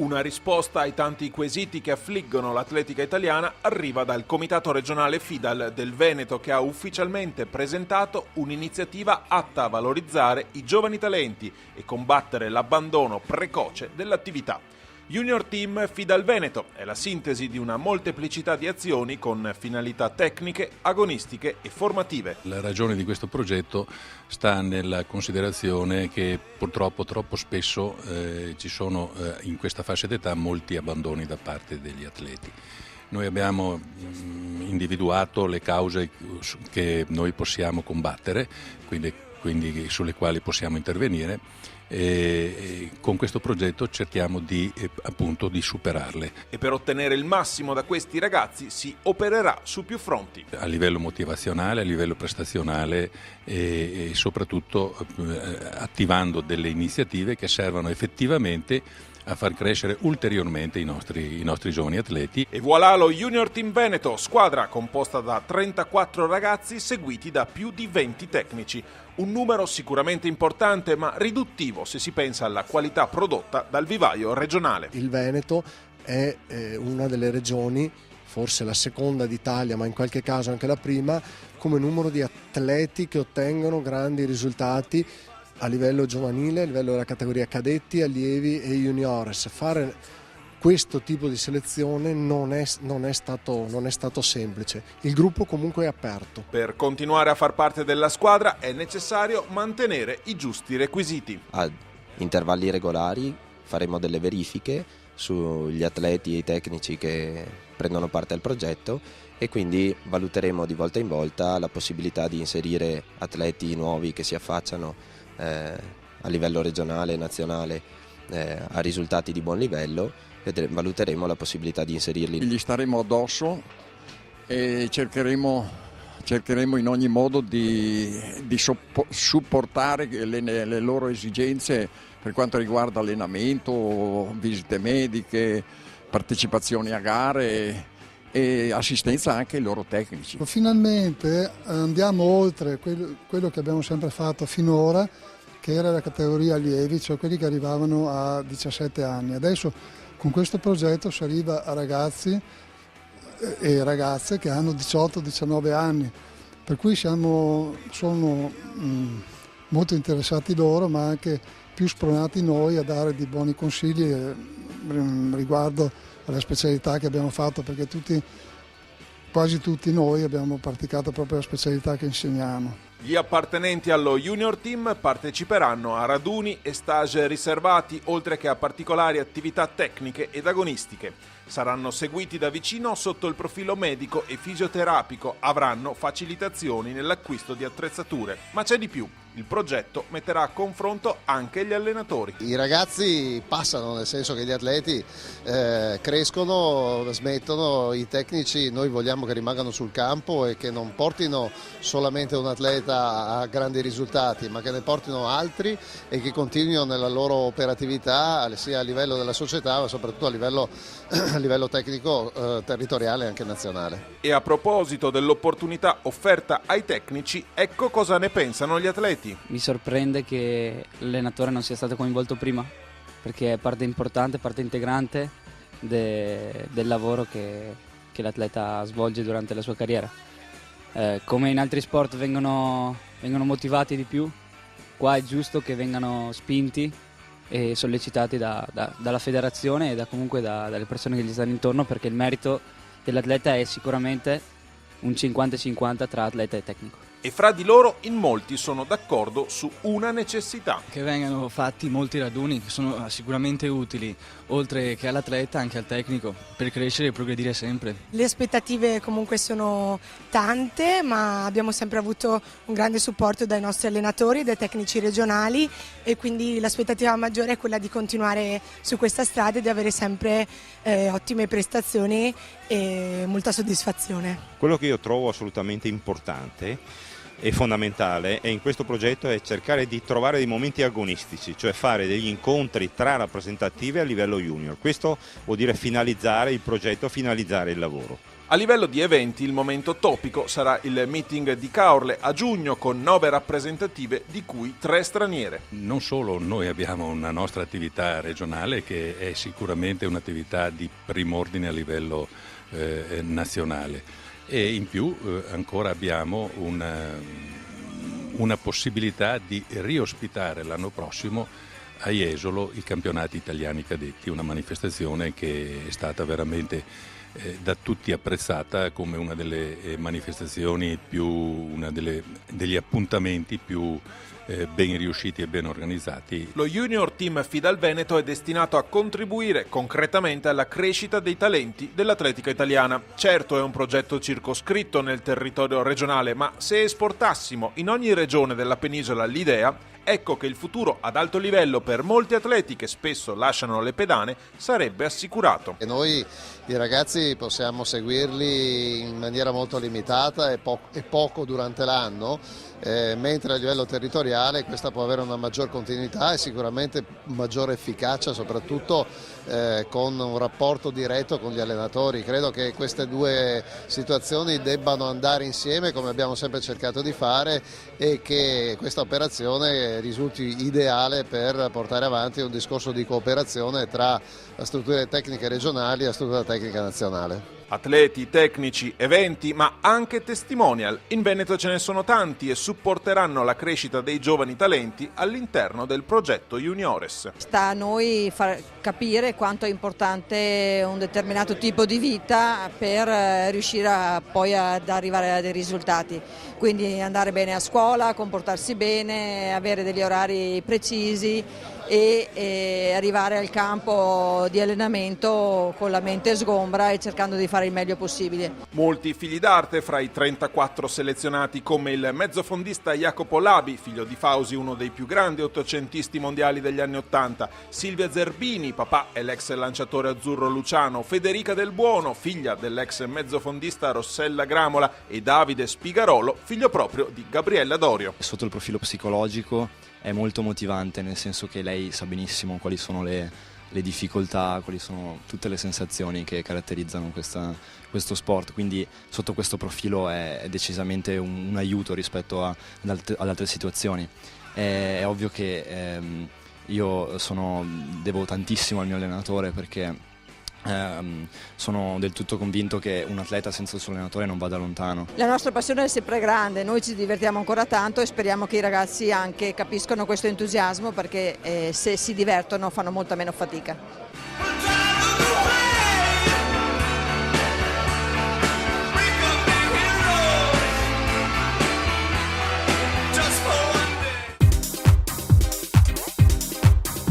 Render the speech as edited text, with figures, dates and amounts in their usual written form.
Una risposta ai tanti quesiti che affliggono l'atletica italiana arriva dal Comitato Regionale FIDAL del Veneto, che ha ufficialmente presentato un'iniziativa atta a valorizzare i giovani talenti e combattere l'abbandono precoce dell'attività. Junior Team FIDAL Veneto è la sintesi di una molteplicità di azioni con finalità tecniche, agonistiche e formative. La ragione di questo progetto sta nella considerazione che purtroppo troppo spesso ci sono in questa fascia d'età molti abbandoni da parte degli atleti. Noi abbiamo individuato le cause che noi possiamo combattere, quindi sulle quali possiamo intervenire, e con questo progetto cerchiamo di superarle. E per ottenere il massimo da questi ragazzi si opererà su più fronti. A livello motivazionale, a livello prestazionale e soprattutto attivando delle iniziative che servano effettivamente a far crescere ulteriormente i nostri giovani atleti. E voilà lo Junior Team Veneto, squadra composta da 34 ragazzi seguiti da più di 20 tecnici. Un numero sicuramente importante ma riduttivo se si pensa alla qualità prodotta dal vivaio regionale. Il Veneto è una delle regioni, forse la seconda d'Italia, ma in qualche caso anche la prima, come numero di atleti che ottengono grandi risultati a livello giovanile, a livello della categoria cadetti, allievi e juniores. Fare questo tipo di selezione non è stato semplice. Il gruppo comunque è aperto. Per continuare a far parte della squadra è necessario mantenere i giusti requisiti. A intervalli regolari faremo delle verifiche sugli atleti e i tecnici che prendono parte al progetto e quindi valuteremo di volta in volta la possibilità di inserire atleti nuovi che si affacciano a livello regionale e nazionale a risultati di buon livello, e valuteremo la possibilità di inserirli. Gli staremo addosso e cercheremo in ogni modo di supportare le loro esigenze per quanto riguarda allenamento, visite mediche, partecipazioni a gare e assistenza anche ai loro tecnici. Finalmente andiamo oltre quello che abbiamo sempre fatto finora, che era la categoria allievi, cioè quelli che arrivavano a 17 anni. Adesso con questo progetto si arriva a ragazzi e ragazze che hanno 18-19 anni, per cui sono molto interessati loro, ma anche più spronati noi a dare dei buoni consigli riguardo alla specialità che abbiamo fatto, perché quasi tutti noi abbiamo praticato proprio la specialità che insegniamo. Gli appartenenti allo Junior Team parteciperanno a raduni e stage riservati, oltre che a particolari attività tecniche ed agonistiche. Saranno seguiti da vicino sotto il profilo medico e fisioterapico, avranno facilitazioni nell'acquisto di attrezzature. Ma c'è di più. Il progetto metterà a confronto anche gli allenatori. I ragazzi passano, nel senso che gli atleti crescono, smettono, i tecnici noi vogliamo che rimangano sul campo e che non portino solamente un atleta a grandi risultati, ma che ne portino altri e che continuino nella loro operatività sia a livello della società ma soprattutto a livello tecnico territoriale e anche nazionale. E a proposito dell'opportunità offerta ai tecnici, ecco cosa ne pensano gli atleti. Mi sorprende che l'allenatore non sia stato coinvolto prima, perché è parte importante, parte integrante del lavoro che l'atleta svolge durante la sua carriera. Come in altri sport vengono motivati di più, qua è giusto che vengano spinti e sollecitati dalla federazione e comunque dalle persone che gli stanno intorno, perché il merito dell'atleta è sicuramente un 50-50 tra atleta e tecnico. E fra di loro in molti sono d'accordo su una necessità. Che vengano fatti molti raduni che sono sicuramente utili, oltre che all'atleta anche al tecnico, per crescere e progredire sempre. Le aspettative comunque sono tante, ma abbiamo sempre avuto un grande supporto dai nostri allenatori, dai tecnici regionali, e quindi l'aspettativa maggiore è quella di continuare su questa strada e di avere sempre ottime prestazioni e molta soddisfazione. Quello che io trovo assolutamente importante e fondamentale in questo progetto è cercare di trovare dei momenti agonistici, cioè fare degli incontri tra rappresentative a livello junior. Questo vuol dire finalizzare il progetto, finalizzare il lavoro. A livello di eventi il momento topico sarà il meeting di Caorle a giugno con 9 rappresentative di cui 3 straniere. Non solo, noi abbiamo una nostra attività regionale che è sicuramente un'attività di prim'ordine a livello nazionale e in più ancora abbiamo una possibilità di riospitare l'anno prossimo a Jesolo i campionati italiani cadetti, una manifestazione che è stata veramente da tutti apprezzata come una delle manifestazioni degli appuntamenti più ben riusciti e ben organizzati. Lo Junior Team Fidal Veneto è destinato a contribuire concretamente alla crescita dei talenti dell'atletica italiana. Certo è un progetto circoscritto nel territorio regionale, ma se esportassimo in ogni regione della penisola l'idea, ecco che il futuro ad alto livello per molti atleti che spesso lasciano le pedane sarebbe assicurato. E noi i ragazzi possiamo seguirli in maniera molto limitata e poco durante l'anno, mentre a livello territoriale questa può avere una maggior continuità e sicuramente maggiore efficacia, soprattutto con un rapporto diretto con gli allenatori. Credo che queste due situazioni debbano andare insieme come abbiamo sempre cercato di fare e che questa operazione risulti ideale per portare avanti un discorso di cooperazione tra le strutture tecniche regionali e la struttura tecnica nazionale. Atleti, tecnici, eventi, ma anche testimonial. In Veneto ce ne sono tanti e supporteranno la crescita dei giovani talenti all'interno del progetto Juniores. Sta a noi far capire quanto è importante un determinato tipo di vita per riuscire poi ad arrivare a dei risultati. Quindi andare bene a scuola, comportarsi bene, avere degli orari precisi e arrivare al campo di allenamento con la mente sgombra e cercando di fare il meglio possibile. Molti figli d'arte fra i 34 selezionati, come il mezzofondista Jacopo Labi, figlio di Fausi, uno dei più grandi ottocentisti mondiali degli anni '80, Silvia Zerbini, papà e l'ex lanciatore azzurro Luciano, Federica Del Buono, figlia dell'ex mezzofondista Rossella Gramola e Davide Spigarolo, figlio proprio di Gabriella Dorio. Sotto il profilo psicologico è molto motivante, nel senso che lei sa benissimo quali sono le difficoltà, quali sono tutte le sensazioni che caratterizzano questo sport, quindi sotto questo profilo è decisamente un aiuto rispetto ad altre situazioni. È ovvio che io devo tantissimo al mio allenatore perché sono del tutto convinto che un atleta senza il suo allenatore non vada lontano. La nostra passione è sempre grande, noi ci divertiamo ancora tanto e speriamo che i ragazzi anche capiscano questo entusiasmo perché se si divertono fanno molta meno fatica.